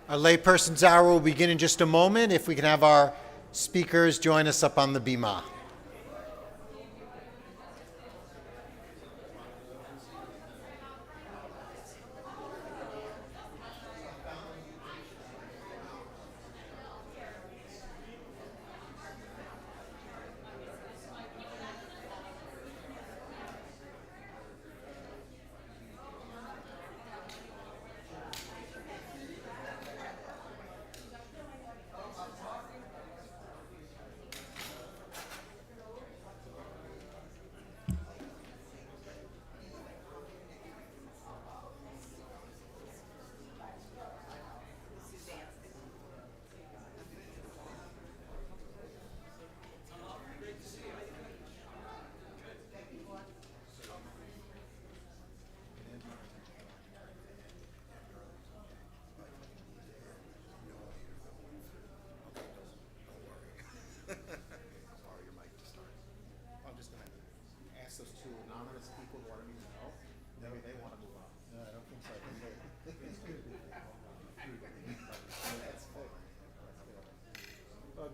Our layperson's hour will begin in just a moment. If we can have our speakers join us up on the bima.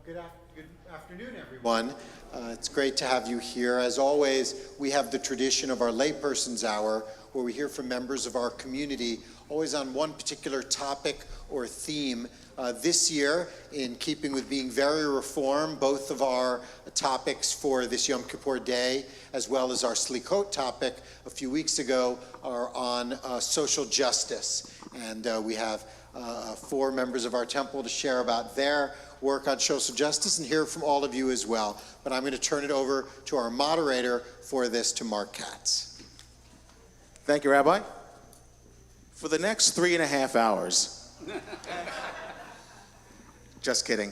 Good afternoon, everyone. It's great to have you here. As always, we have the tradition of our Layperson's Hour, where we hear from members of our community, always on one particular topic or theme. This year, in keeping with being very reform, both of our topics for this Yom Kippur day, as well as our Slichot topic a few weeks ago, are on social justice. And we have 4 members of our temple to share about their work on social justice and hear from all of you as well. But I'm going to turn it over to our moderator for this, to Mark Katz. Thank you, Rabbi. For the next 3.5 hours, just kidding.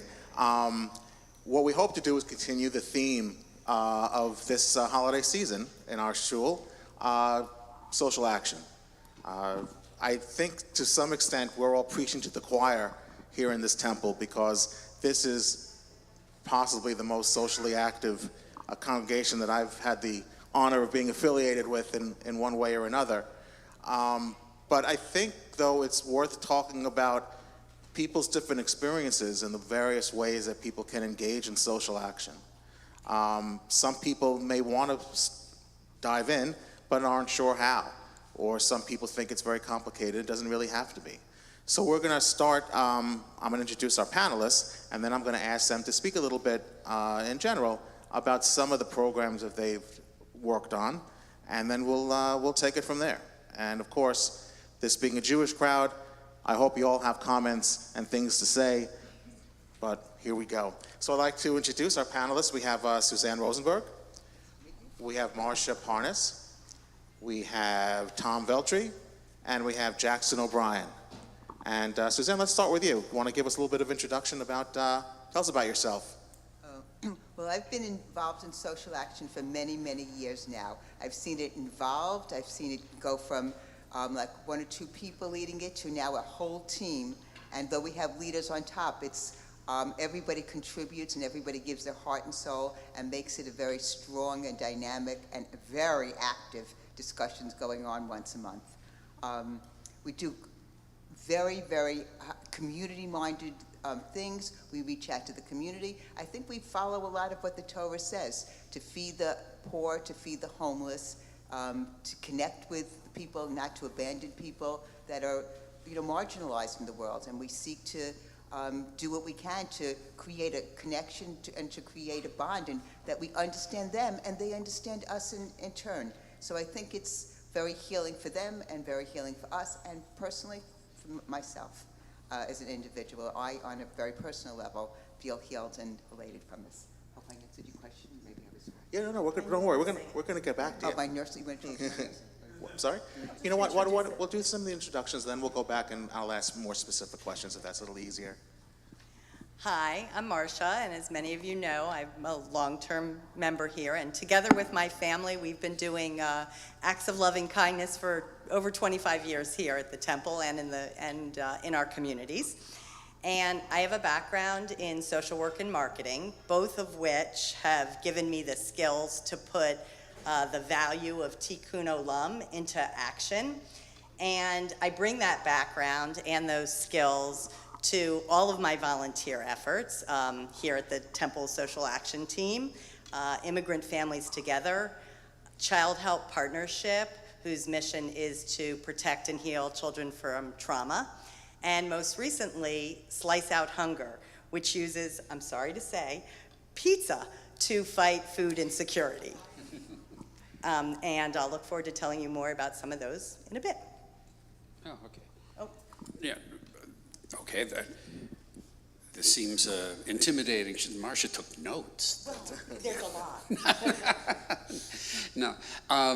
What we hope to do is continue the theme of this holiday season in our shul, social action. I think to some extent we're all preaching to the choir here in this temple, because this is possibly the most socially active congregation that I've had the honor of being affiliated with in one way or another. But I think, though, it's worth talking about people's different experiences and the various ways that people can engage in social action. Some people may want to dive in, but aren't sure how. Or some people think it's very complicated. It doesn't really have to be. So we're going to start, I'm going to introduce our panelists, and then I'm going to ask them to speak a little bit in general about some of the programs that they've worked on, and then we'll take it from there. And of course, this being a Jewish crowd, I hope you all have comments and things to say, but here we go. So I'd like to introduce our panelists. We have Suzanne Rosenberg, we have Marcia Parnas, we have Tom Veltri, and we have Jackson O'Brien. And Suzanne, let's start with you. You want to give us a little bit of introduction about, tell us about yourself. Well, I've been involved in social action for many, many years now. I've seen it evolved. I've seen it go from like 1 or 2 people leading it to now a whole team. And though we have leaders on top, it's everybody contributes and everybody gives their heart and soul and makes it a very strong and dynamic and very active discussions going on once a month. We do very, very community-minded things. We reach out to the community. I think we follow a lot of what the Torah says, to feed the poor, to feed the homeless, to connect with people, not to abandon people that are marginalized in the world. And we seek to do what we can to create a connection and to create a bond, and that we understand them and they understand us in turn. So I think it's very healing for them and very healing for us, and personally for myself as an individual. I, on a very personal level, feel healed and elated from this. Hope I answered your question. Maybe I was right. Yeah, no, don't worry. We're gonna get back to you. Oh, my nurse, you went to Sorry? You know what, we'll do some of the introductions, then we'll go back and I'll ask more specific questions if that's a little easier. Hi, I'm Marcia, and as many of you know, I'm a long-term member here, and together with my family, we've been doing acts of loving kindness for over 25 years here at the temple and in our communities. And I have a background in social work and marketing, both of which have given me the skills to put the value of Tikkun Olam into action. And I bring that background and those skills to all of my volunteer efforts here at the Temple Social Action Team, Immigrant Families Together, Child Help Partnership, whose mission is to protect and heal children from trauma, and most recently, Slice Out Hunger, which uses, I'm sorry to say, pizza to fight food insecurity. And I'll look forward to telling you more about some of those in a bit. Oh, okay. Oh. Yeah, okay, this seems intimidating. Marcia took notes. Well, there's a lot. No,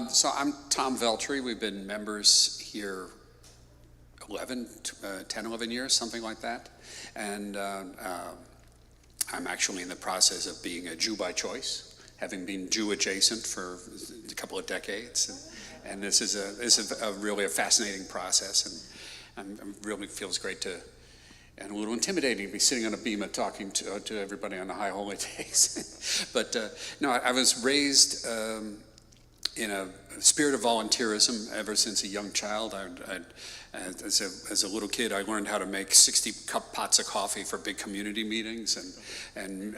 so I'm Tom Veltri. We've been members here 10, 11 years, something like that. And I'm actually in the process of being a Jew by choice, having been Jew adjacent for a couple of decades. And this is really a fascinating process. And it really feels great and a little intimidating to be sitting on a bema talking to everybody on the high holy days. But no, I was raised in a spirit of volunteerism ever since a young child. As a little kid, I learned how to make 60-cup pots of coffee for big community meetings, and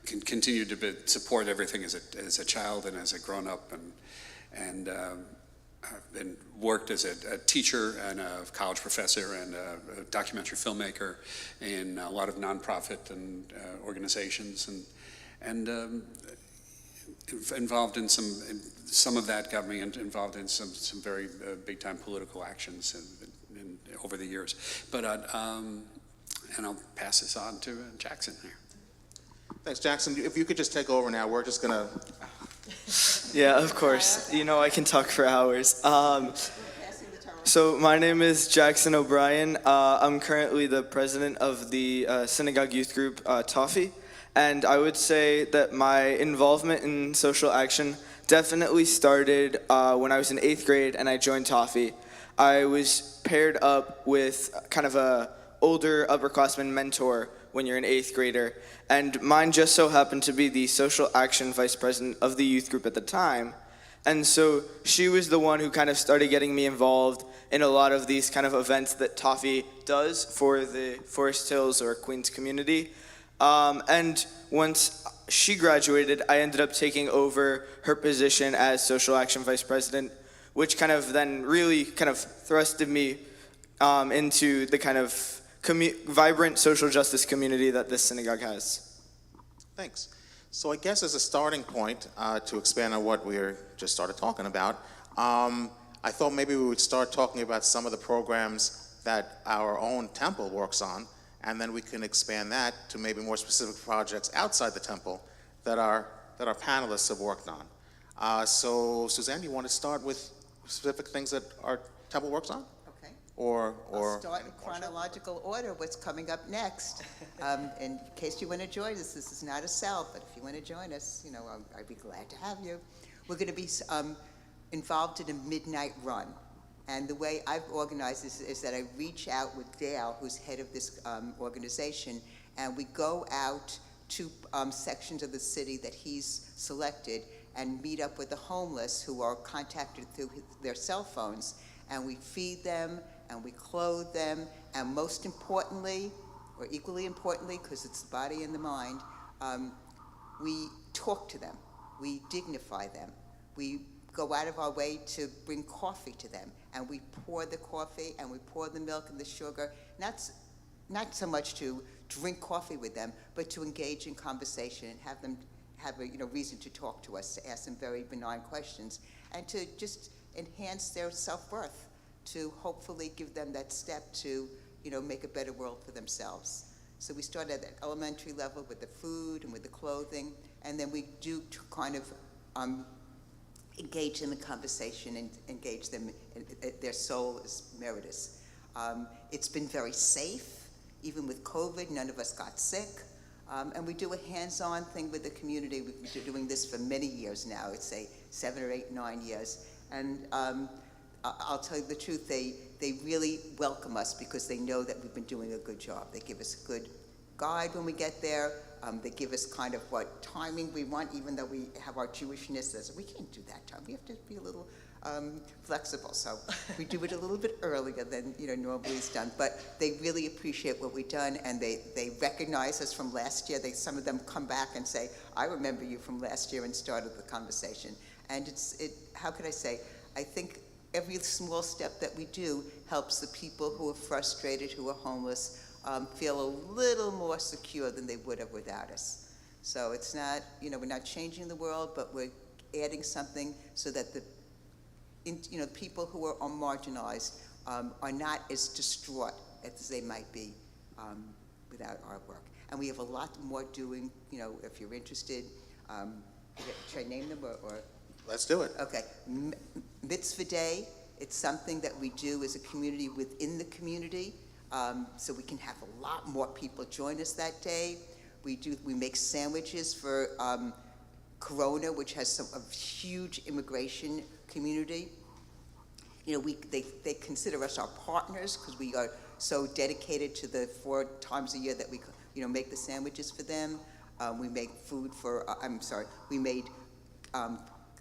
continued to support everything as a child and as a grown-up, and I've been worked as a teacher and a college professor and a documentary filmmaker in a lot of nonprofit and organizations, and involved in some of that got me involved in some very big time political actions over the years. But and I'll pass this on to Jackson here. Thanks, Jackson. If you could just take over now, we're just gonna. Yeah, of course. You know I can talk for hours. So my name is Jackson O'Brien. I'm currently the president of the synagogue youth group, Toffee. And I would say that my involvement in social action definitely started when I was in 8th grade and I joined Toffee. I was paired up with kind of a older upperclassman mentor when you're an 8th grader, and mine just so happened to be the social action vice president of the youth group at the time. And so she was the one who kind of started getting me involved in a lot of these kind of events that Toffee does for the Forest Hills or Queens community. And once she graduated, I ended up taking over her position as social action vice president, which kind of then really kind of thrusted me into the kind of vibrant social justice community that this synagogue has. Thanks. So I guess as a starting point to expand on what we just started talking about, I thought maybe we would start talking about some of the programs that our own temple works on, and then we can expand that to maybe more specific projects outside the temple that our panelists have worked on. So Suzanne, you want to start with specific things that our temple works on? Okay. Or I'll start in chronological order, what's coming up next. In case you want to join us, this is not a sell, but if you want to join us, I'd be glad to have you. We're going to be involved in a midnight run. And the way I've organized this is that I reach out with Dale, who's head of this organization, and we go out to sections of the city that he's selected and meet up with the homeless who are contacted through their cell phones, and we feed them and we clothe them, and most importantly, or equally importantly, because it's the body and the mind, we talk to them, we dignify them, we go out of our way to bring coffee to them, and we pour the coffee and we pour the milk and the sugar, not so much to drink coffee with them, but to engage in conversation and have them have a reason to talk to us, to ask them very benign questions, and to just enhance their self-worth, to hopefully give them that step to make a better world for themselves. So we start at the elementary level with the food and with the clothing, and then we do kind of engage them in conversation and engage them in their soul is meritus. It's been very safe. Even with COVID, none of us got sick. And we do a hands-on thing with the community. We've been doing this for many years now. I'd say 7 or 8, 9 years. And I'll tell you the truth, they really welcome us because they know that we've been doing a good job. They give us a good guide when we get there. They give us kind of what timing we want, even though we have our Jewishness as we can't do that time. We have to be a little flexible, so we do it a little bit earlier than normally it's done. But they really appreciate what we've done, and they recognize us from last year. Some of them come back and say, "I remember you from last year," and started the conversation. And how could I say? I think every small step that we do helps the people who are frustrated, who are homeless, feel a little more secure than they would have without us. So it's not, we're not changing the world, but we're adding something so that the people who are marginalized are not as distraught as they might be without our work. And we have a lot more doing, if you're interested. Should I name them or? Let's do it. Okay. Mitzvah Day, it's something that we do as a community within the community, so we can have a lot more people join us that day. We make sandwiches for Corona, which has a huge immigration community. They consider us our partners because we are so dedicated to the 4 times a year that we make the sandwiches for them. We make food for, we made,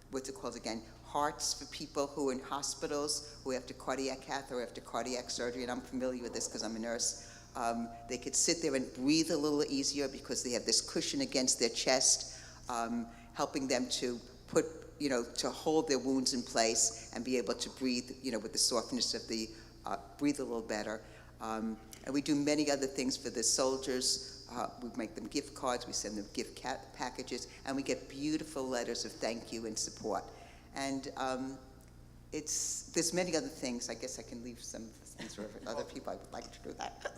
what's it called again? Hearts for people who are in hospitals, who have cardiac cath or after cardiac surgery, and I'm familiar with this because I'm a nurse. They could sit there and breathe a little easier because they have this cushion against their chest, helping them to to hold their wounds in place and be able to breathe, with the softness of the, breathe a little better. And we do many other things for the soldiers. We make them gift cards, we send them gift packages, and we get beautiful letters of thank you and support. And there's many other things. I guess I can leave some things for other people. I would like to do that.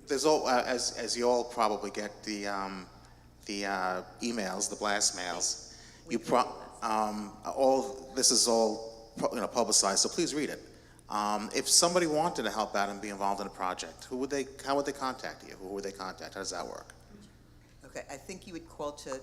There's as you all probably get the emails, the blast mails. This is all publicized, so please read it. If somebody wanted to help out and be involved in a project, how would they contact you? Who would they contact? How does that work? Okay, I think you would call to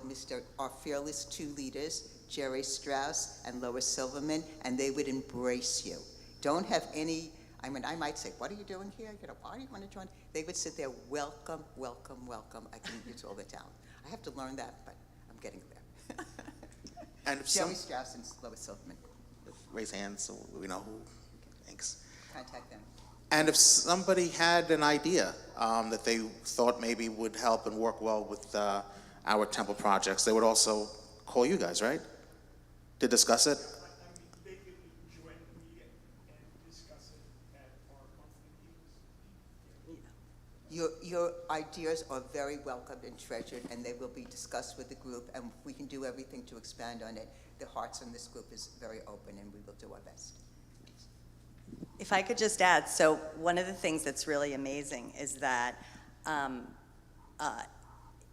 our fearless 2 leaders, Jerry Strauss and Lois Silverman, and they would embrace you. Don't have any, I might say, what are you doing here? Why do you want to join? They would sit there, welcome, welcome, welcome. I can use all the talent. I have to learn that, but I'm getting there. And if Jerry Strauss and Lois Silverman. Raise hands so we know who. Thanks. Contact them. And if somebody had an idea that they thought maybe would help and work well with our temple projects, they would also call you guys, right? To discuss it? They could join the meeting and discuss it at our monthly meetings. Your ideas are very welcomed and treasured, and they will be discussed with the group, and we can do everything to expand on it. The hearts in this group is very open, and we will do our best. If I could just add, so one of the things that's really amazing is that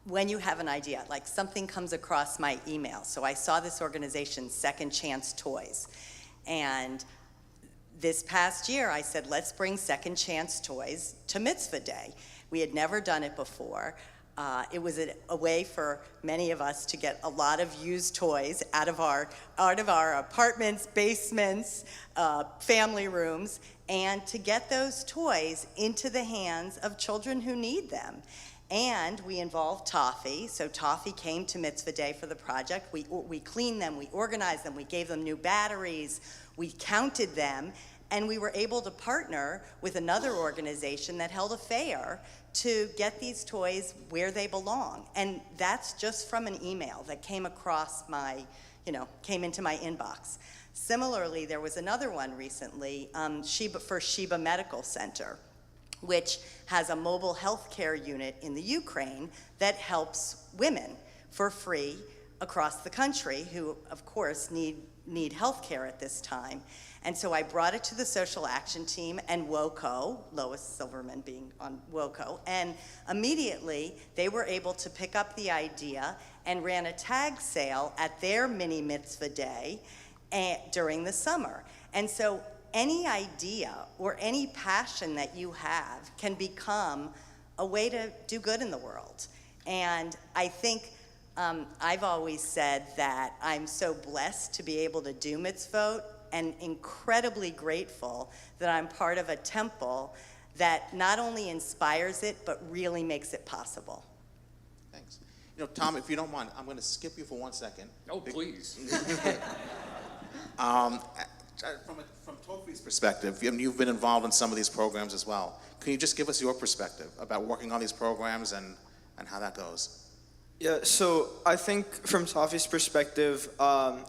when you have an idea, like something comes across my email. So I saw this organization, Second Chance Toys, and this past year I said, let's bring Second Chance Toys to Mitzvah Day. We had never done it before. It was a way for many of us to get a lot of used toys out of our apartments, basements, family rooms, and to get those toys into the hands of children who need them. And we involved Toffee. So Toffee came to Mitzvah Day for the project. We cleaned them, we organized them, we gave them new batteries, we counted them, and we were able to partner with another organization that held a fair to get these toys where they belong. And that's just from an email that came across came into my inbox. Similarly, there was another one recently, Sheba Medical Center, which has a mobile health care unit in the Ukraine that helps women for free across the country who, of course, need health care at this time. And so I brought it to the social action team and WOCO, Lois Silverman being on WOCO, and immediately they were able to pick up the idea and ran a tag sale at their mini mitzvah day during the summer. And so any idea or any passion that you have can become a way to do good in the world. And I think I've always said that I'm so blessed to be able to do mitzvot and incredibly grateful that I'm part of a temple that not only inspires it, but really makes it possible. Thanks. Tom, if you don't mind, I'm going to skip you for 1 second. Oh, please. From Tofi's perspective, you've been involved in some of these programs as well. Can you just give us your perspective about working on these programs and how that goes? Yeah, so I think from Tafi's perspective,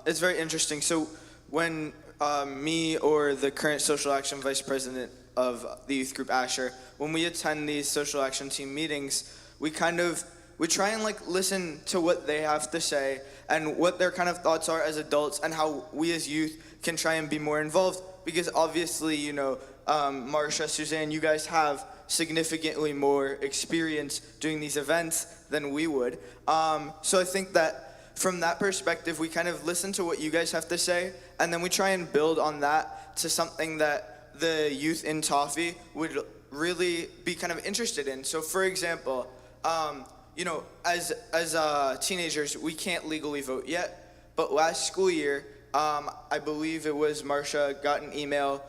it's very interesting. So when me or the current social action vice president of the youth group Asher, when we attend these social action team meetings, we try and listen to what they have to say and what their kind of thoughts are as adults and how we as youth can try and be more involved, because obviously, Marcia, Suzanne, you guys have significantly more experience doing these events than we would. So I think that from that perspective, we kind of listen to what you guys have to say, and then we try and build on that to something that the youth in Toffee would really be kind of interested in. So for example, as teenagers, we can't legally vote yet, but last school year, I believe it was Marcia got an email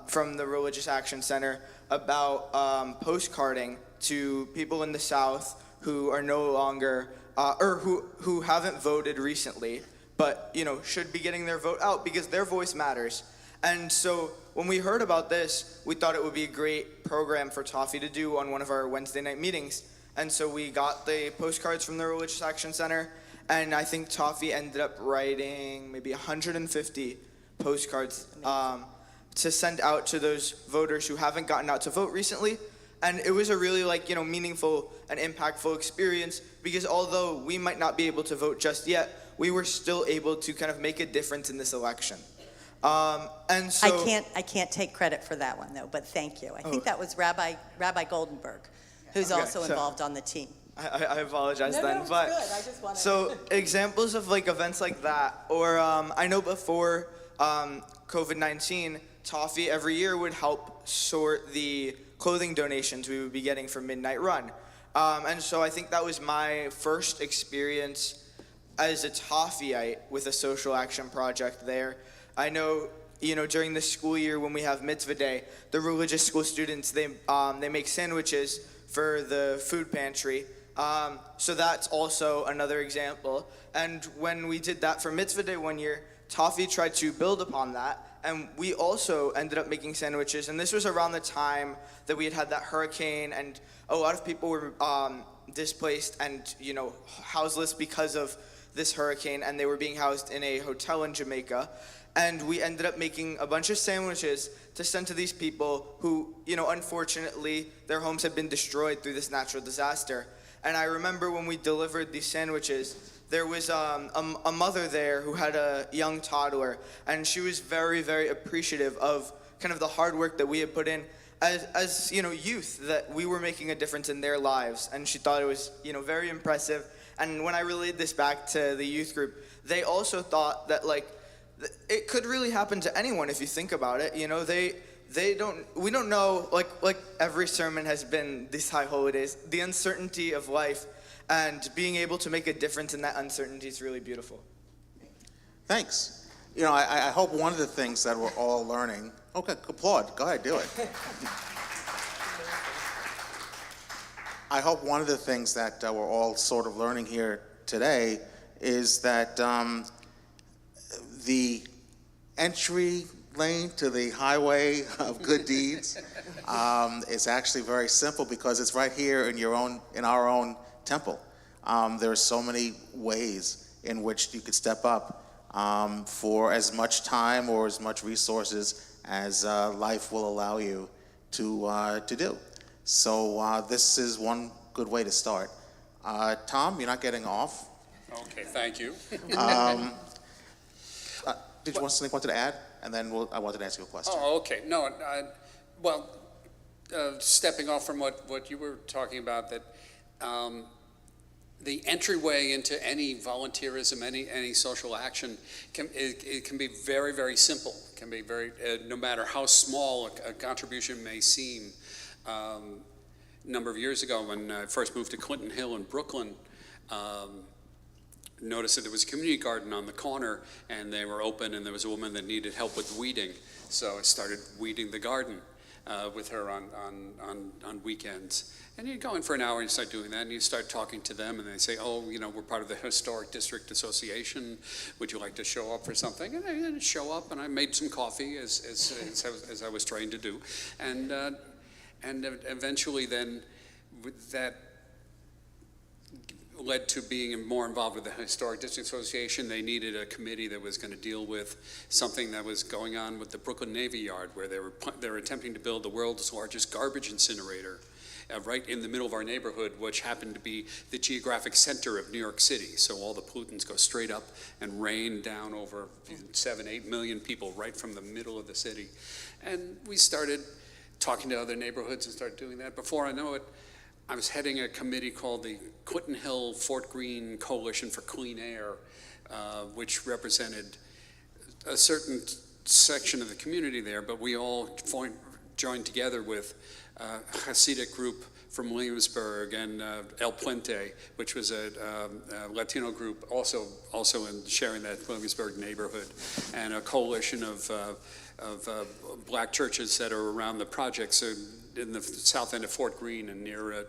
from the Religious Action Center about postcarding to people in the South who are no longer, or who haven't voted recently, but should be getting their vote out because their voice matters. And so when we heard about this, we thought it would be a great program for Toffee to do on one of our Wednesday night meetings. And so we got the postcards from the Religious Action Center, and I think Toffee ended up writing maybe 150 postcards to send out to those voters who haven't gotten out to vote recently. And it was a really meaningful and impactful experience, because although we might not be able to vote just yet, we were still able to kind of make a difference in this election. And so I can't take credit for that one though, but thank you. I think that was Rabbi Goldenberg, who's Okay, also so- involved on the team. I apologize No, then, it's but good. I just wanted so examples of events like that, or I know before COVID-19, Toffee every year would help sort the clothing donations we would be getting for Midnight Run, and so I think that was my first experience as a Toffeeite with a social action project there. I know, during the school year when we have Mitzvah Day, the religious school students, they make sandwiches for the food pantry. So that's also another example. And when we did that for Mitzvah Day one year, Toffee tried to build upon that, and we also ended up making sandwiches. And this was around the time that we had that hurricane, and a lot of people were displaced and houseless because of this hurricane, and they were being housed in a hotel in Jamaica. And we ended up making a bunch of sandwiches to send to these people who, unfortunately, their homes had been destroyed through this natural disaster. And I remember when we delivered these sandwiches, there was a mother there who had a young toddler, and she was very, very appreciative of kind of the hard work that we had put in as youth, that we were making a difference in their lives. And she thought it was, very impressive. And when I relayed this back to the youth group, they also thought that, it could really happen to anyone if you think about it. We don't know, like every sermon has been these high holidays, the uncertainty of life, and being able to make a difference in that uncertainty is really beautiful. Thanks. I hope one of the things that we're all learning, okay, applaud, go ahead, do it. I hope one of the things that we're all sort of learning here today is that the entry lane to the highway of good deeds is actually very simple, because it's right here in our own temple. There are so many ways in which you could step up for as much time or as much resources as life will allow you to do. So this is one good way to start. Tom, you're not getting off. Okay, thank you. Did you want something you wanted to add? And then I wanted to ask you a question. Oh, okay. No, stepping off from what you were talking about, that the entryway into any volunteerism, any social action, it can be very, very simple. It can be very, no matter how small a contribution may seem. A number of years ago, when I first moved to Clinton Hill in Brooklyn, noticed that there was a community garden on the corner, and they were open, and there was a woman that needed help with weeding. So I started weeding the garden. with her on weekends. And you go in for an hour and you start doing that, and you start talking to them, and they say, oh, we're part of the Historic District Association. Would you like to show up for something? And I show up, and I made some coffee, as I was trained to do. And eventually then, that led to being more involved with the Historic District Association. They needed a committee that was going to deal with something that was going on with the Brooklyn Navy Yard, where they were attempting to build the world's largest garbage incinerator right in the middle of our neighborhood, which happened to be the geographic center of New York City. So all the pollutants go straight up and rain down over 7-8 million people right from the middle of the city. And we started talking to other neighborhoods and started doing that. Before I know it, I was heading a committee called the Clinton Hill Fort Greene Coalition for Clean Air, which represented a certain section of the community there, but we all joined together with a Hasidic group from Williamsburg and El Puente, which was a Latino group also in sharing that Williamsburg neighborhood, and a coalition of black churches that are around the projects in the south end of Fort Greene and near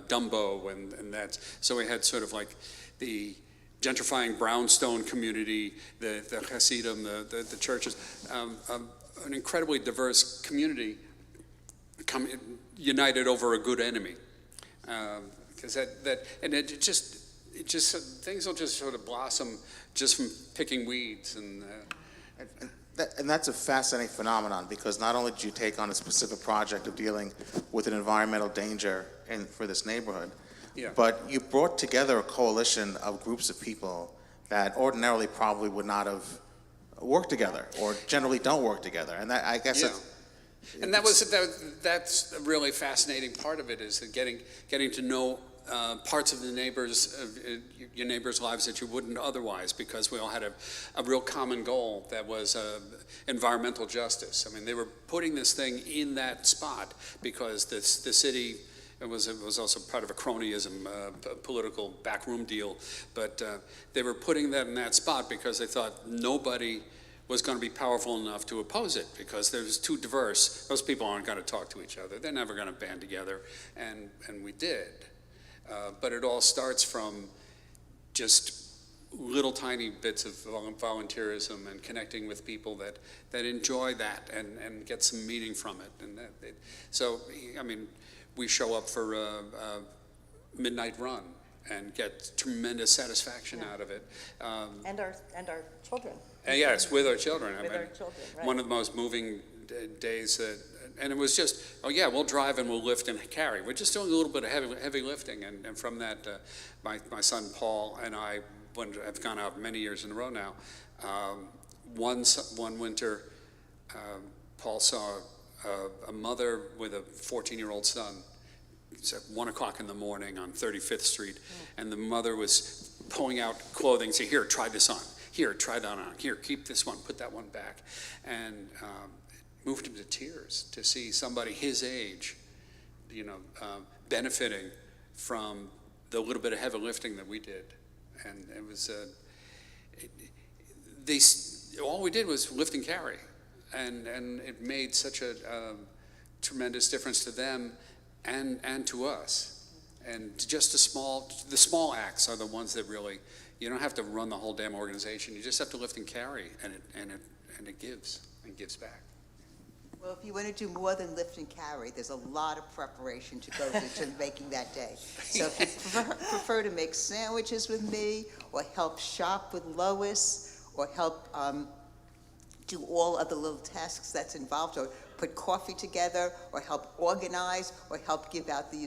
Dumbo and that. So we had sort of like the gentrifying brownstone community, the Hasidim, the churches, an incredibly diverse community united over a good enemy. Because it just things will just sort of blossom just from picking weeds And that's a fascinating phenomenon, because not only did you take on a specific project of dealing with an environmental danger for this neighborhood, but you brought together a coalition of groups of people that ordinarily probably would not have worked together, or generally don't work together. And that, I guess, that's a really fascinating part of it, is getting to know parts of your neighbors' lives that you wouldn't otherwise, because we all had a real common goal that was environmental justice. I mean, they were putting this thing in that spot because the city, it was also part of a cronyism, political backroom deal, but they were putting that in that spot because they thought nobody was going to be powerful enough to oppose it, because there's too diverse. Those people aren't going to talk to each other. They're never going to band together, and we did. But it all starts from just little tiny bits of volunteerism and connecting with people that enjoy that and get some meaning from it. And so, I mean, we show up for a midnight run and get tremendous satisfaction out of it. And our children. And yes, with our children. With our children, right. One of the most moving days and it was just, oh yeah, we'll drive and we'll lift and carry. We're just doing a little bit of heavy lifting, and from that, my son Paul and I have gone out many years in a row now. One winter, Paul saw a mother with a 14-year-old son. It's at 1 o'clock in the morning on 35th Street, and the mother was pulling out clothing, saying, "Here, try this on. Here, try that on. Here, keep this one. Put that one back." And moved him to tears to see somebody his age, benefiting from the little bit of heavy lifting that we did. And it was, all we did was lift and carry. And it made such a tremendous difference to them and to us. And just the small acts are the ones that really, you don't have to run the whole damn organization. You just have to lift and carry, and it gives back. Well, if you want to do more than lift and carry, there's a lot of preparation to go to making that day. So if you prefer to make sandwiches with me, or help shop with Lois, or help do all of the little tasks that's involved, or put coffee together, or help organize, or help give out the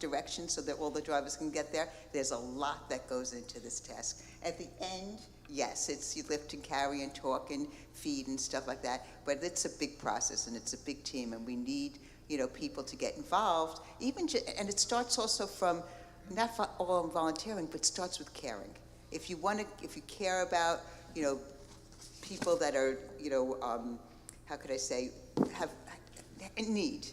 directions so that all the drivers can get there, there's a lot that goes into this task. At the end, yes, it's you lift and carry and talk and feed and stuff like that, but it's a big process and it's a big team, and we need, people to get involved. And it starts also from not all volunteering, but starts with caring. If you care about, people that are, how could I say, have in need,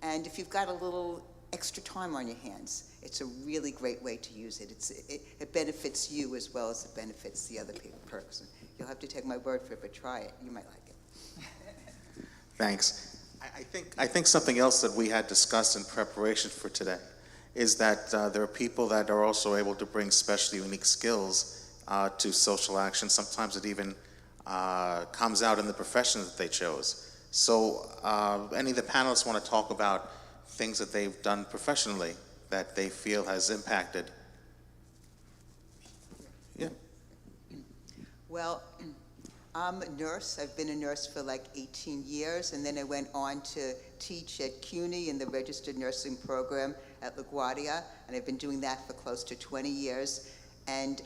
and if you've got a little extra time on your hands, it's a really great way to use it. It benefits you as well as it benefits the other person. You'll have to take my word for it, but try it. You might like it. Thanks. I think something else that we had discussed in preparation for today is that there are people that are also able to bring special, unique skills to social action. Sometimes it even comes out in the profession that they chose. So any of the panelists want to talk about things that they've done professionally that they feel has impacted? Yeah. Well, I'm a nurse. I've been a nurse for like 18 years, and then I went on to teach at CUNY in the registered nursing program at LaGuardia, and I've been doing that for close to 20 years. And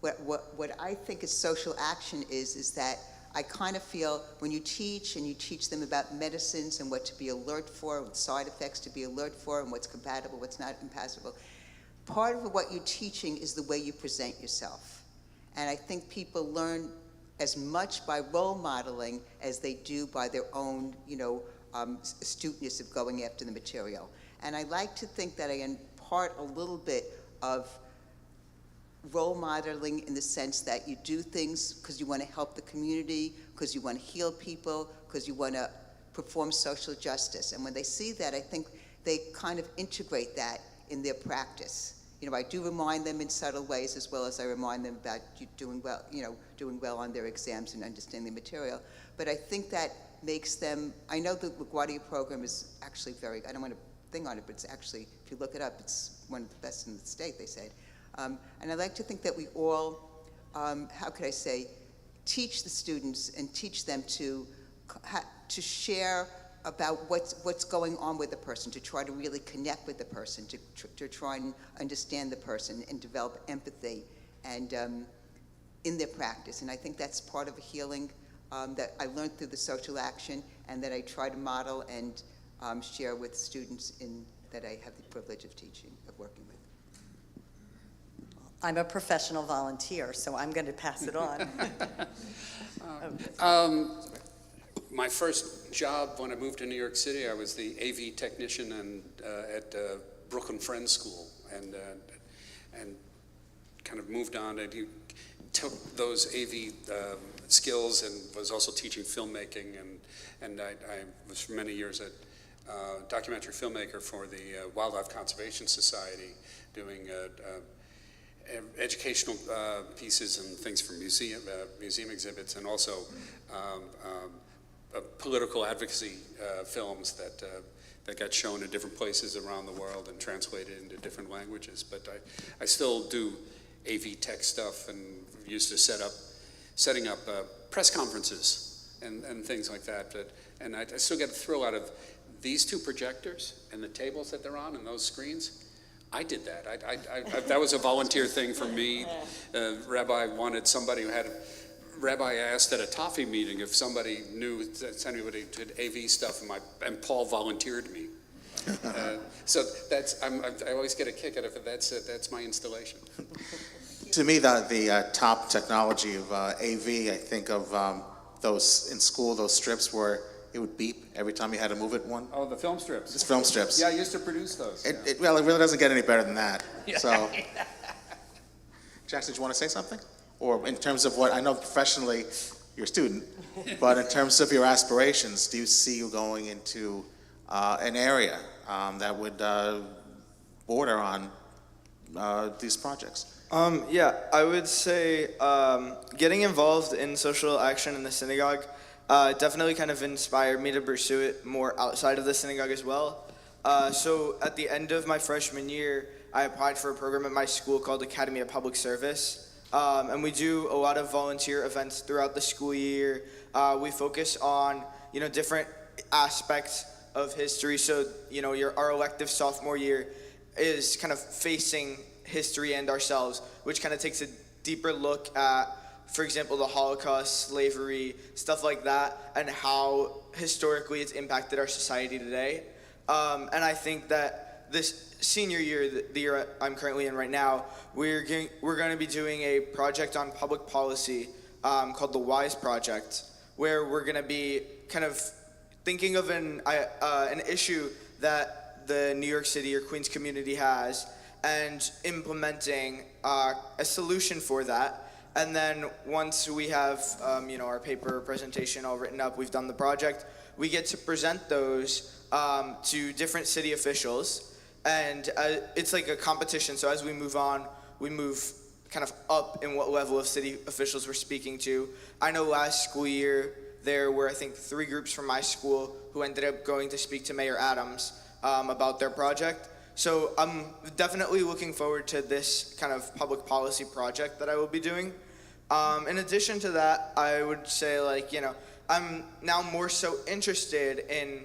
what I think is social action is that I kind of feel when you teach and you teach them about medicines and what to be alert for, what side effects to be alert for, and what's compatible, what's not compatible, part of what you're teaching is the way you present yourself. And I think people learn as much by role modeling as they do by their own, astuteness of going after the material. And I like to think that I impart a little bit of role modeling in the sense that you do things because you want to help the community, because you want to heal people, because you want to perform social justice. And when they see that, I think they kind of integrate that in their practice. I do remind them in subtle ways as well as I remind them about doing well on their exams and understanding the material. But I think that makes them, I know the LaGuardia program is actually very, I don't want to thing on it, but it's actually, if you look it up, it's one of the best in the state, they said. And I like to think that we all, how could I say, teach the students and teach them to share about what's going on with the person, to try to really connect with the person, to try and understand the person and develop empathy and in their practice. And I think that's part of a healing that I learned through the social action and that I try to model and share with students that I have the privilege of teaching, of working with. I'm a professional volunteer, so I'm going to pass it on. My first job when I moved to New York City, I was the AV technician at Brooklyn Friends School, and kind of moved on and took those AV skills and was also teaching filmmaking, and I was for many years a documentary filmmaker for the Wildlife Conservation Society, doing educational pieces and things for museum exhibits, and also political advocacy films that got shown in different places around the world and translated into different languages. But I still do AV tech stuff and used to setting up press conferences and things like that. And I still get a thrill out of these two projectors and the tables that they're on and those screens. I did that. That was a volunteer thing for me. Rabbi wanted somebody who had. Rabbi asked at a Toffee meeting if somebody knew that anybody did AV stuff, and Paul volunteered me. So I always get a kick out of it. That's my installation. To me, the top technology of AV, I think of those in school, those strips where it would beep every time you had to move it one. Oh, the film strips. It's film strips. Yeah, I used to produce those. It really doesn't get any better than that. So, Jackson, do you want to say something? Or in terms of what, I know professionally you're a student, but in terms of your aspirations, do you see you going into an area that would border on these projects? Yeah, I would say getting involved in social action in the synagogue definitely kind of inspired me to pursue it more outside of the synagogue as well. So at the end of my freshman year, I applied for a program at my school called Academy of Public Service. And we do a lot of volunteer events throughout the school year. We focus on, different aspects of history. So, our elective sophomore year is kind of facing history and ourselves, which kind of takes a deeper look at, for example, the Holocaust, slavery, stuff like that, and how historically it's impacted our society today. And I think that this senior year, the year I'm currently in right now, we're going to be doing a project on public policy called the WISE Project, where we're going to be kind of thinking of an issue that the New York City or Queens community has and implementing a solution for that. And then once we have, our paper presentation all written up, we've done the project, we get to present those to different city officials. And it's like a competition, so as we move on, we move kind of up in what level of city officials we're speaking to. I know last school year, there were, I think, 3 groups from my school who ended up going to speak to Mayor Adams about their project. So I'm definitely looking forward to this kind of public policy project that I will be doing. In addition to that, I would say, I'm now more so interested in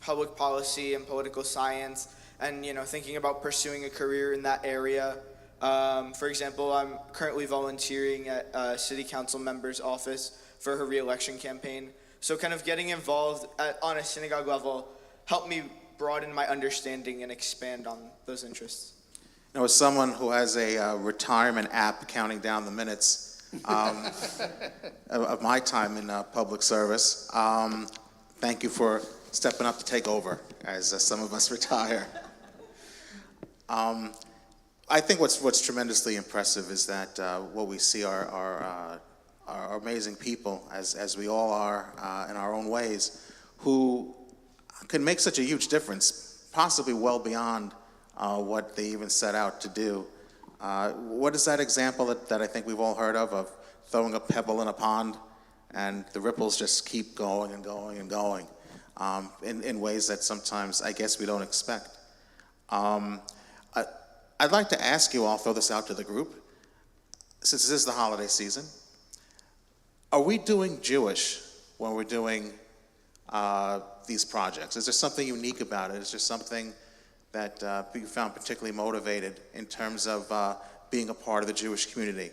public policy and political science and, thinking about pursuing a career in that area. For example, I'm currently volunteering at a city council member's office for her re-election campaign. So kind of getting involved on a synagogue level helped me broaden my understanding and expand on those interests. Now, as someone who has a retirement app counting down the minutes of my time in public service, thank you for stepping up to take over as some of us retire. I think what's tremendously impressive is that what we see are amazing people, as we all are in our own ways, who can make such a huge difference, possibly well beyond what they even set out to do. What is that example that I think we've all heard of throwing a pebble in a pond and the ripples just keep going and going and going in ways that sometimes I guess we don't expect. I'd like to ask you all, throw this out to the group, since this is the holiday season, are we doing Jewish when we're doing these projects? Is there something unique about it? Is there something that you found particularly motivated in terms of being a part of the Jewish community,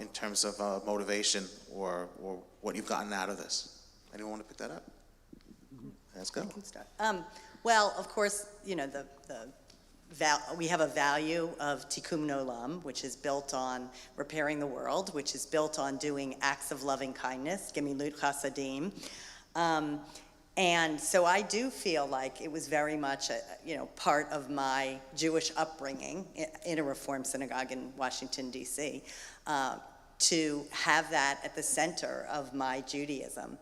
in terms of motivation or what you've gotten out of this? Anyone want to pick that up? Let's go. I can start. Well, of course, we have a value of tikkun olam, which is built on repairing the world, which is built on doing acts of loving kindness, gemilut chasadim. And so I do feel like it was very much, part of my Jewish upbringing in a Reform synagogue in Washington, D.C., to have that at the center of my Judaism,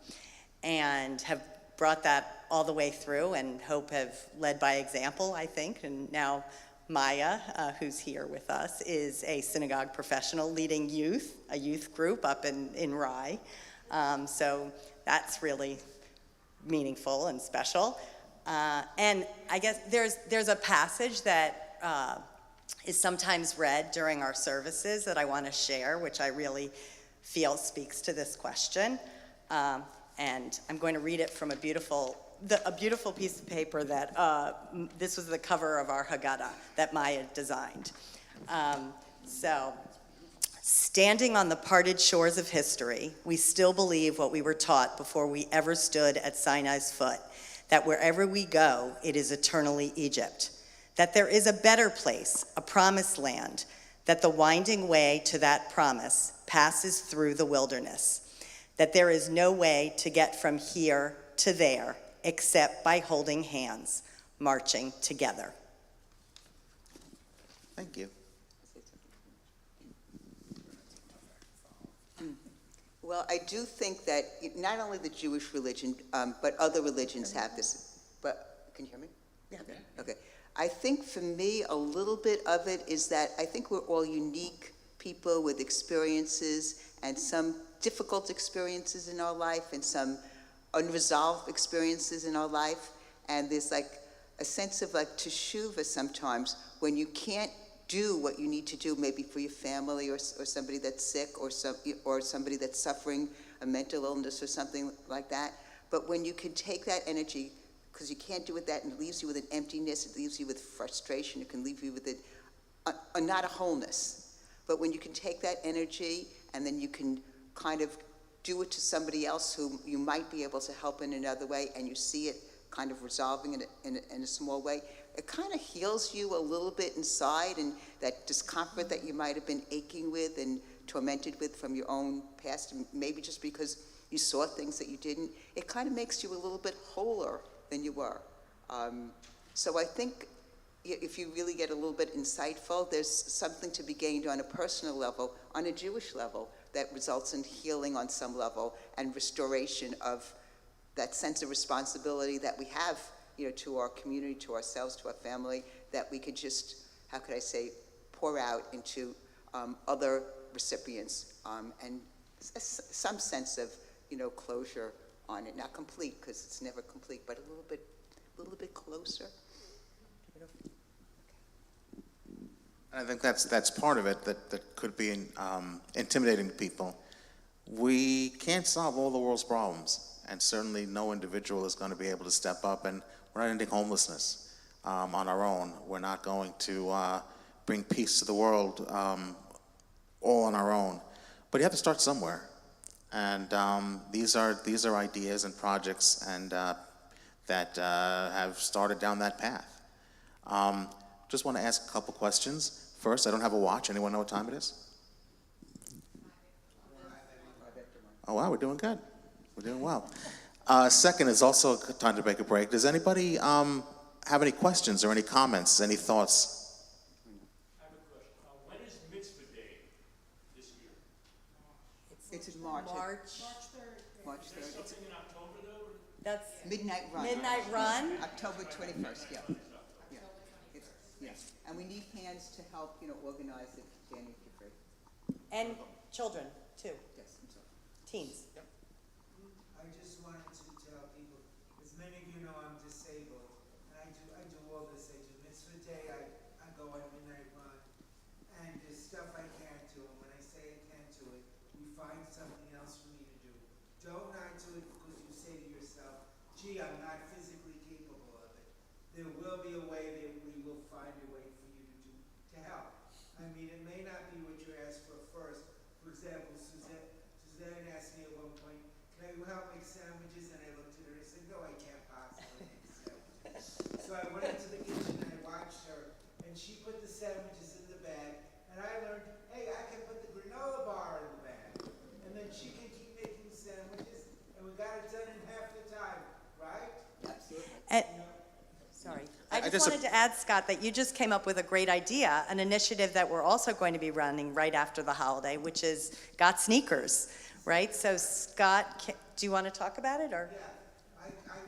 and have brought that all the way through, and hope have led by example, I think. And now Maya, who's here with us, is a synagogue professional leading a youth group up in Rye. So that's really meaningful and special. And I guess there's a passage that is sometimes read during our services that I want to share, which I really feel speaks to this question. And I'm going to read it from a beautiful piece of paper that this was the cover of our Haggadah that Maya designed. Standing on the parted shores of history, we still believe what we were taught before we ever stood at Sinai's foot, that wherever we go, it is eternally Egypt, that there is a better place, a promised land, that the winding way to that promise passes through the wilderness, that there is no way to get from here to there except by holding hands, marching together. Thank you. Well, I do think that not only the Jewish religion, but other religions have this. But can you hear me? Yeah. Okay. I think for me, a little bit of it is that I think we're all unique people with experiences, and some difficult experiences in our life and some unresolved experiences in our life. And there's like a sense of like teshuvah sometimes when you can't do what you need to do, maybe for your family or somebody that's sick or somebody that's suffering a mental illness or something like that. But when you can take that energy, because you can't do it, that and it leaves you with an emptiness, it leaves you with frustration, it can leave you with not a wholeness. But when you can take that energy and then you can kind of do it to somebody else who you might be able to help in another way, and you see it kind of resolving it in a small way, it kind of heals you a little bit inside, and that discomfort that you might have been aching with and tormented with from your own past, and maybe just because you saw things that you didn't, it kind of makes you a little bit wholer than you were. So I think if you really get a little bit insightful, there's something to be gained on a personal level, on a Jewish level, that results in healing on some level and restoration of that sense of responsibility that we have, to our community, to ourselves, to our family, that we could just, how could I say, pour out into other recipients, and some sense of, closure on it. Not complete, because it's never complete, but a little bit closer. And I think that's part of it that could be intimidating to people. We can't solve all the world's problems, and certainly no individual is going to be able to step up, and we're not ending homelessness on our own. We're not going to bring peace to the world all on our own. But you have to start somewhere. And these are ideas and projects and that have started down that path. Just want to ask a couple questions. First, I don't have a watch. Anyone know what time it is? Oh, wow, we're doing good. We're doing well. Second is also time to make a break. Does anybody have any questions or any comments, any thoughts? I have a question. When is Mitzvah Day this year? It's in March. March. March Is there 3rd. It's something in October though? That's Midnight Run. Midnight Run. October 21st, yeah. Yes. And we need hands to help, organize it, Danny, if you're free. And children, too. Yes, I'm sorry. Teens. I just wanted to tell people, as many of you know, I'm disabled, and I do all this. I do Mitzvah Day, I go on Midnight Run, and there's stuff I can't do, and when I say I can't do it, we find something else for me to do. Don't not do it because you say to yourself, gee, I'm not physically capable of it. There will be a way that we will find a way for you to help. I mean, it may not be what you asked for first. For example, Suzanne asked me at one point, can I help make sandwiches? And I looked at her and I said, no, I can't possibly make sandwiches. So I went into the kitchen and I watched her, and she put the sandwiches in the bag, and I learned, hey, I can put the granola bar in the bag. And then she can keep making sandwiches, and we got it done in half the time, right? Absolutely. Sorry. I I just just- wanted to add, Scott, that you just came up with a great idea, an initiative that we're also going to be running right after the holiday, which is Got Sneakers, right? So Scott, do you want to talk about it, or? Yeah, I found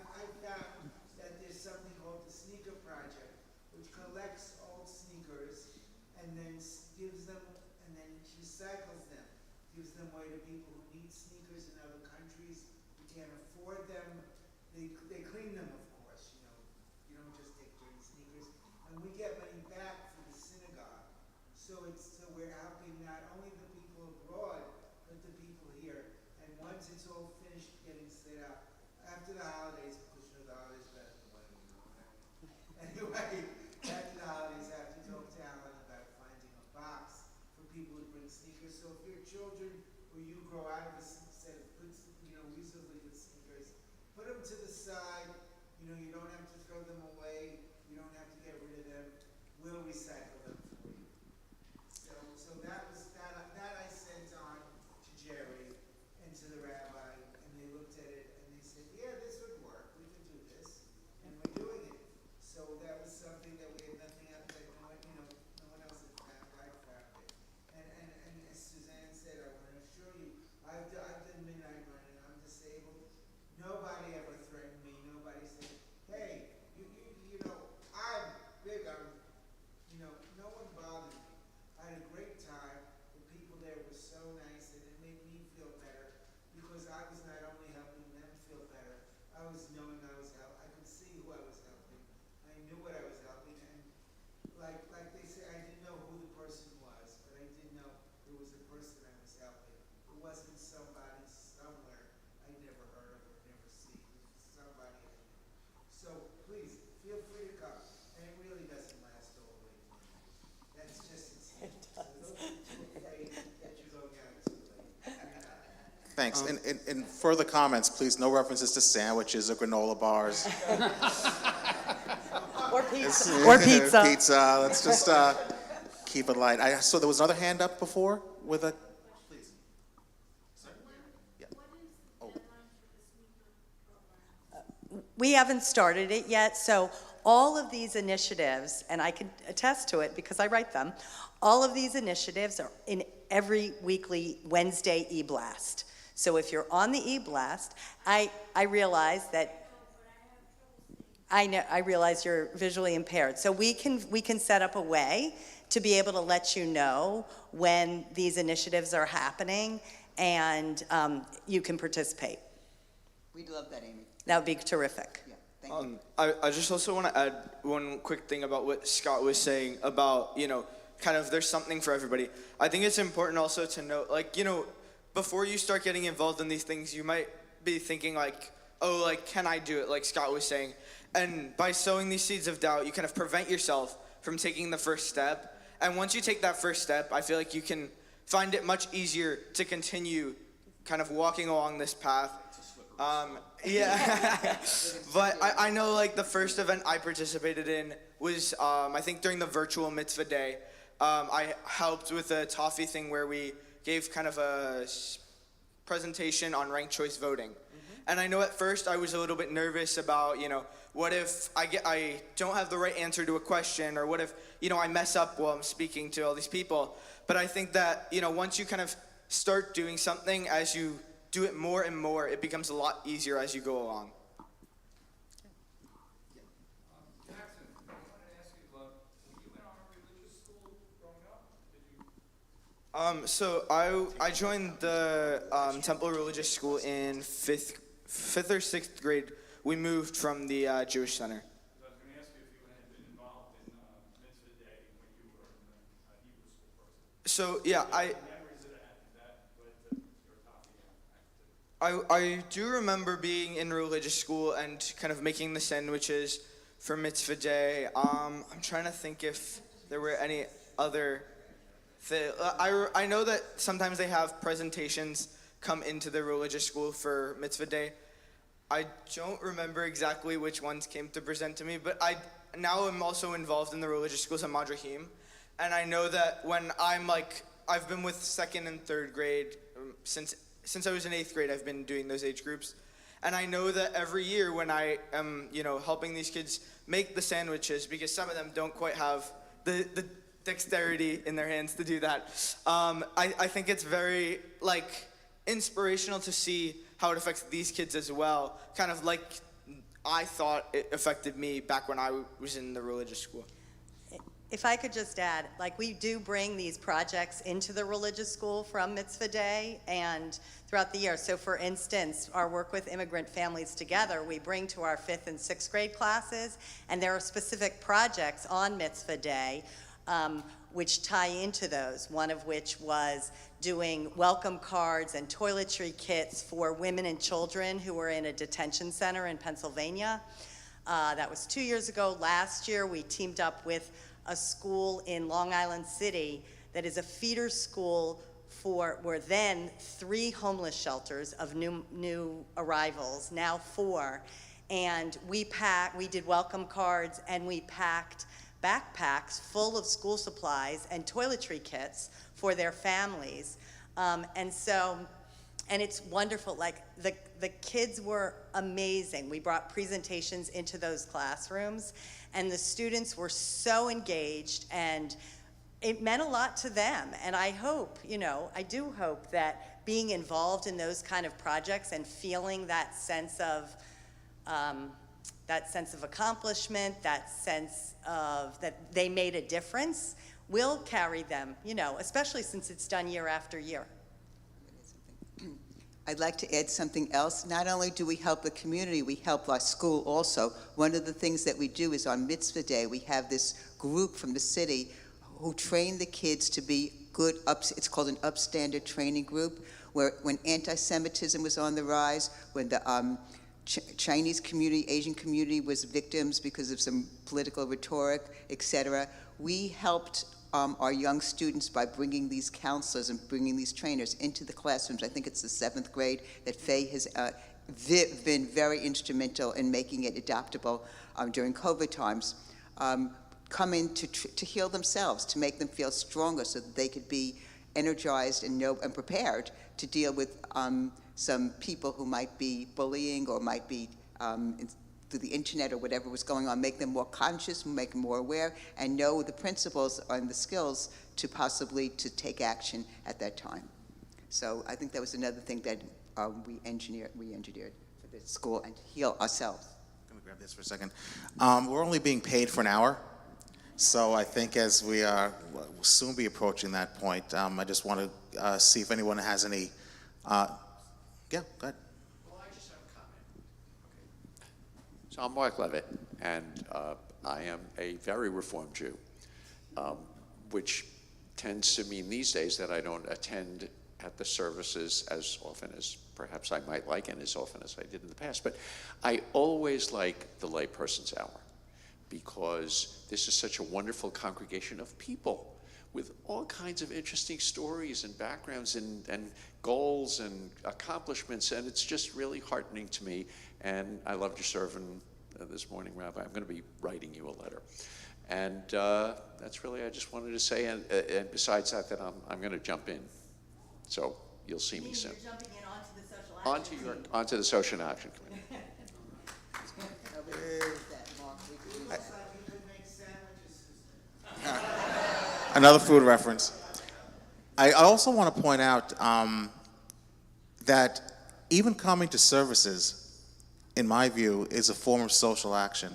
that there's something called the Sneaker Project, which collects old sneakers and then gives them, and then recycles them, gives them away to people who need sneakers in other countries who can't afford them. They clean them, of course, you don't just take dirty sneakers. And we get money back for the synagogue. So we're helping not only the people abroad, but the people here. And once it's all finished getting set up, after the holidays, because the holidays better than the wedding, Anyway, after the holidays, I have to talk to Alan about finding a box for people who bring sneakers. So if your children or you grow out of a set of good, reasonably good sneakers, put them to the side. You don't have to throw them away. You don't have to get rid of them. We'll recycle them for you. So that was that I sent on to Jerry and to the rabbi, and they looked at it and they said, yeah, this would work. We can do this, and we're doing it. So that was something that we had nothing else, that no one else had found. I found it. And as Suzanne said, I want to assure you, I've done Midnight Run and I'm disabled. Nobody ever threatened me. Nobody said, hey, I'm big. No one bothered me. I had a great time. The people there were so nice, and it made me feel better because I was not only helping them feel better, I was knowing I was helping. I could see who I was helping. I knew what I was helping, and like they say, I didn't know who the person was, but I did know there was a person I was helping. It wasn't somebody somewhere I'd never heard of or never seen. It was somebody I knew. So please, feel free to come. And it really doesn't last all the way to midnight. That's just insane. So don't be too afraid that you're going out too late. Thanks. In further comments, please, no references to sandwiches or granola bars. Or pizza. Or pizza. Pizza. Let's just keep it light. I saw there was another hand up before with a. Please. Sorry. Yeah. Oh. We haven't started it yet, so all of these initiatives, and I can attest to it because I write them, all of these initiatives are in every weekly Wednesday e-blast. So if you're on the e-blast, I realize that I realize you're visually impaired. So we can set up a way to be able to let you know when these initiatives are happening, and you can participate. We'd love that, Amy. That would be terrific. Yeah, thank you. I just also want to add one quick thing about what Scott was saying about, kind of there's something for everybody. I think it's important also to note, before you start getting involved in these things, you might be thinking can I do it, like Scott was saying. And by sowing these seeds of doubt, you kind of prevent yourself from taking the first step. And once you take that first step, I feel like you can find it much easier to continue kind of walking along this path. Yeah, but I know the first event I participated in was I think during the virtual mitzvah day. I helped with a toffee thing where we gave kind of a presentation on ranked choice voting. And I know at first I was a little bit nervous about, what if I don't have the right answer to a question, or what if, I mess up while I'm speaking to all these people. But I think that, once you kind of start doing something, as you do it more and more, it becomes a lot easier as you go along. Jackson, I wanted to ask you, were you in our religious school growing up? Did you? So I joined the Temple Religious School in fifth or sixth grade. We moved from the Jewish Center. I was going to ask you if you had been involved in Mitzvah Day when you were in the Hebrew school person. So yeah, Memories of that led to your topic. I do remember being in religious school and kind of making the sandwiches for Mitzvah Day. I'm trying to think if there were any other I know that sometimes they have presentations come into the religious school for Mitzvah Day. I don't remember exactly which ones came to present to me, but I now am also involved in the religious schools at Madrahim. And I know that when I've been with second and third grade since I was in eighth grade, I've been doing those age groups. And I know that every year when I am, helping these kids make the sandwiches, because some of them don't quite have the dexterity in their hands to do that. I think it's very inspirational to see how it affects these kids as well, kind of like I thought it affected me back when I was in the religious school. If I could just add, we do bring these projects into the religious school from Mitzvah Day and throughout the year. So for instance, our work with immigrant families together, we bring to our 5th and 6th grade classes, and there are specific projects on Mitzvah Day which tie into those, one of which was doing welcome cards and toiletry kits for women and children who were in a detention center in Pennsylvania. That was 2 years ago. Last year, we teamed up with a school in Long Island City that is a feeder school were then 3 homeless shelters of new arrivals, now 4. And we did welcome cards, and we packed backpacks full of school supplies and toiletry kits for their families. And it's wonderful. The kids were amazing. We brought presentations into those classrooms, and the students were so engaged, and it meant a lot to them. And I hope, I do hope that being involved in those kind of projects and feeling that sense of accomplishment, that sense of that they made a difference, will carry them, especially since it's done year after year. I'd like to add something else. Not only do we help the community, we help our school also. One of the things that we do is on Mitzvah Day, we have this group from the city who train the kids to be good, it's called an upstander training group, where when anti-Semitism was on the rise, when the Chinese community, Asian community was victims because of some political rhetoric, etc., we helped our young students by bringing these counselors and bringing these trainers into the classrooms. I think it's the 7th grade that Faye has been very instrumental in making it adaptable during COVID times. Come in to heal themselves, to make them feel stronger so that they could be energized and prepared to deal with some people who might be bullying or might be through the internet or whatever was going on, make them more conscious, make them more aware, and know the principles and the skills to possibly to take action at that time. So I think that was another thing that we engineered for the school and to heal ourselves. Let me grab this for a second. We're only being paid for an hour, so I think as we will soon be approaching that point, I just want to see if anyone has any. Yeah, go ahead. Well, I just have a comment. So I'm Mark Levitt, and I am a very Reformed Jew, which tends to mean these days that I don't attend at the services as often as perhaps I might like and as often as I did in the past. But I always like the Layperson's Hour because this is such a wonderful congregation of people with all kinds of interesting stories and backgrounds and goals and accomplishments, and it's just really heartening to me. And I loved your sermon this morning, Rabbi. I'm going to be writing you a letter. And that's really, I just wanted to say, and besides that I'm going to jump in. So you'll see me soon. You're jumping in onto the social action. Onto the Social Action Committee. Looks like you could make sandwiches. Another food reference. I also want to point out that even coming to services, in my view, is a form of social action.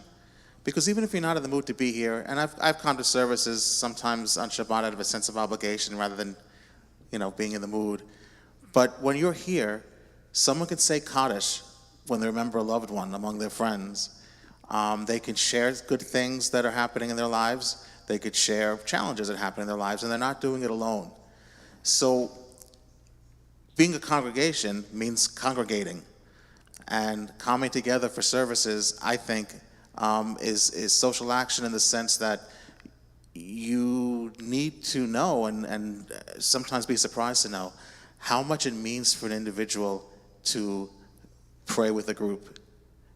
Because even if you're not in the mood to be here, and I've come to services sometimes on Shabbat out of a sense of obligation rather than, being in the mood. But when you're here, someone can say Kaddish when they remember a loved one among their friends. They can share good things that are happening in their lives. They could share challenges that happen in their lives, and they're not doing it alone. So being a congregation means congregating. And coming together for services, I think, is social action in the sense that you need to know and sometimes be surprised to know how much it means for an individual to pray with a group.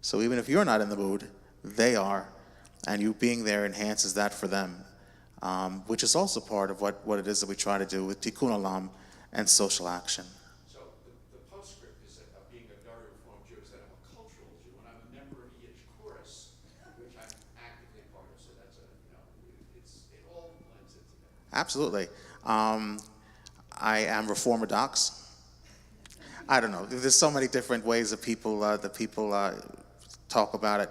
So even if you're not in the mood, they are, and you being there enhances that for them, which is also part of what it is that we try to do with Tikkun Olam and social action. So the postscript is that being a very Reformed Jew is that I'm a cultural Jew, and I'm a member of the Yiddish chorus, which I'm actively part of. So that's it all blends it together. Absolutely. I am Reform Orthodox. I don't know. There's so many different ways that people talk about it.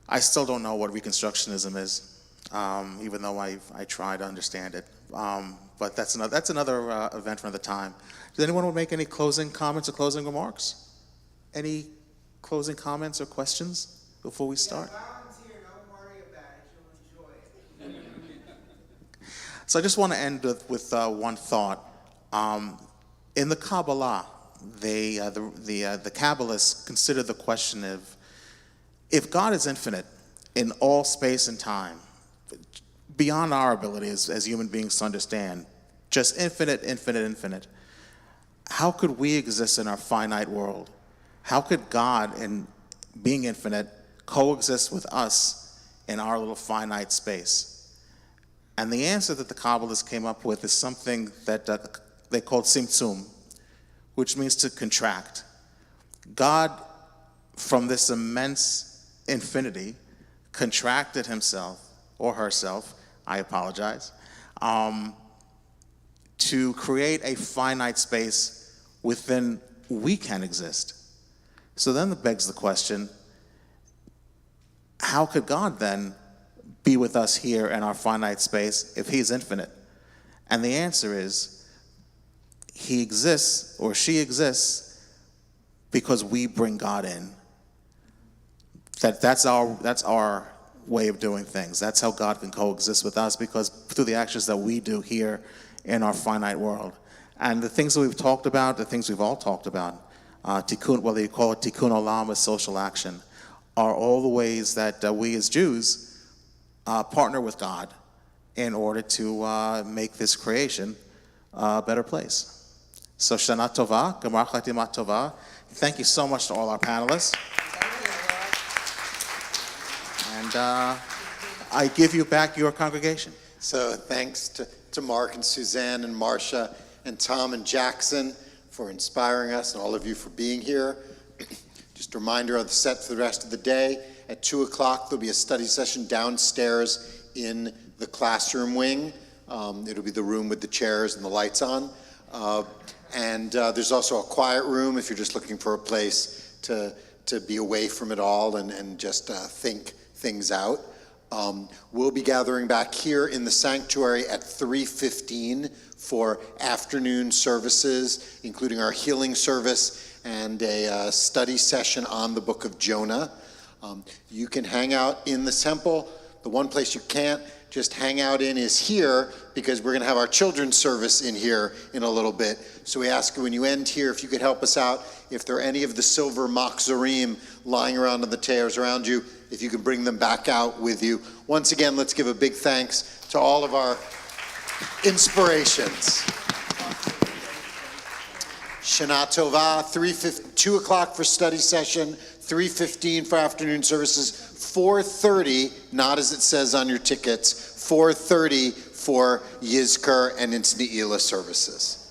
I still don't know what Reconstructionism is, even though I try to understand it. But that's another event for another time. Does anyone want to make any closing comments or closing remarks? Any closing comments or questions before we start? Volunteer, don't worry about it, you'll enjoy it. So I just want to end with one thought. In the Kabbalah, the Kabbalists consider the question of, if God is infinite in all space and time, beyond our ability as human beings to understand, just infinite, how could we exist in our finite world? How could God, in being infinite, coexist with us in our little finite space? And the answer that the Kabbalists came up with is something that they called Tzimtzum, which means to contract. God, from this immense infinity, contracted himself, or herself, I apologize, to create a finite space within we can exist. So then it begs the question, how could God then be with us here in our finite space if he's infinite? And the answer is, he exists or she exists because we bring God in. That's our way of doing things. That's how God can coexist with us, because through the actions that we do here in our finite world. And the things that we've talked about, the things we've all talked about, tikkun, whether you call it tikkun olam or social action, are all the ways that we as Jews partner with God in order to make this creation a better place. So Shana Tova, Gemar Chatima Tova. Thank you so much to all our panelists. And I give you back your congregation. So thanks to Mark and Suzanne and Marcia and Tom and Jackson for inspiring us, and all of you for being here. Just Just a reminder of the set for the rest of the day. At 2 o'clock, there'll be a study session downstairs in the classroom wing. It'll be the room with the chairs and the lights on. There's also a quiet room if you're just looking for a place to be away from it all and just think things out. We'll be gathering back here in the sanctuary at 3:15 for afternoon services, including our healing service and a study session on the book of Jonah. You can hang out in the temple. The one place you can't just hang out in is here, because we're going to have our children's service in here in a little bit. So we ask you, when you end here, if you could help us out, if there are any of the silver machzorim lying around on the chairs around you, if you can bring them back out with you. Once again, let's give a big thanks to all of our inspirations. Shana Tova, 2 o'clock for study session, 3:15 for afternoon services, 4:30, not as it says on your tickets, 4:30 for Yizkor and Ne'ilah services.